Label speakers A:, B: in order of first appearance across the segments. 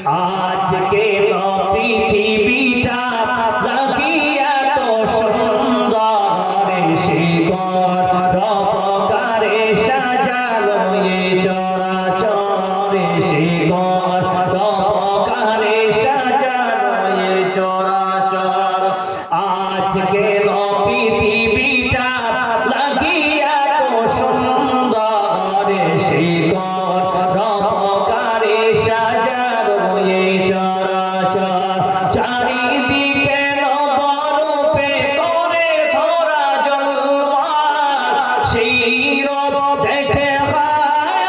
A: আজকে পৃথিবীটা লাগিয়া তো সুন্দর রবকারে সাজালো এ চরাচরে রবকারে সাজালো এ চরাচর আজকে পৃথিবীটা লাগিয়া তো সুন্দর রবকারে সাজালো এ চরাচর চারিদিকে নবরূপে করে ধরা জলবার সেই রব দেখে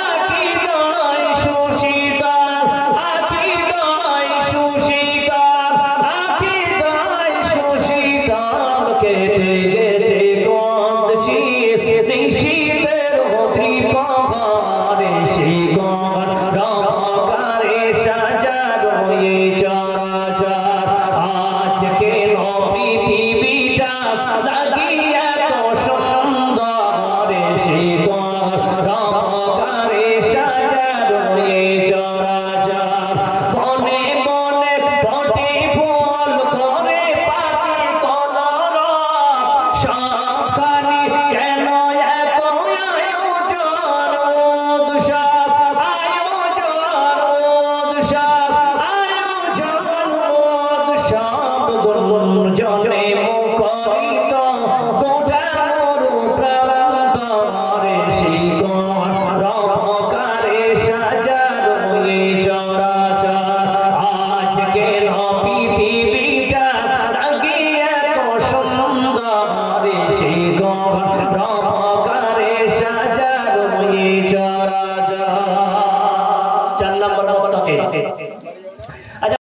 A: আকিদায় সুশীতল আকিদায় সুশীতল আকিদায় সুশীতল কেটে গেছে গন্ধ শীত নিশীতের দ্বীপহারে সেই রবকারে সাজালো এ চরাচর আজকে পৃথিবীটা লাগিয়া তো সুন্দর রবকারে সাজালো এ চরাচর বনে বনে ফোটে ফুল করে পাখি কলরব সবখানি কেন এত আয়োজন উৎসব গুঞ্জনে মুখরিত গোটা মরু প্রান্তরে রবকারে সাজালো এ চরাচর আজকে পৃথিবীটা লাগিয়া তো সুন্দর রবকারে সাজালো এ চরাচর 4 নম্বর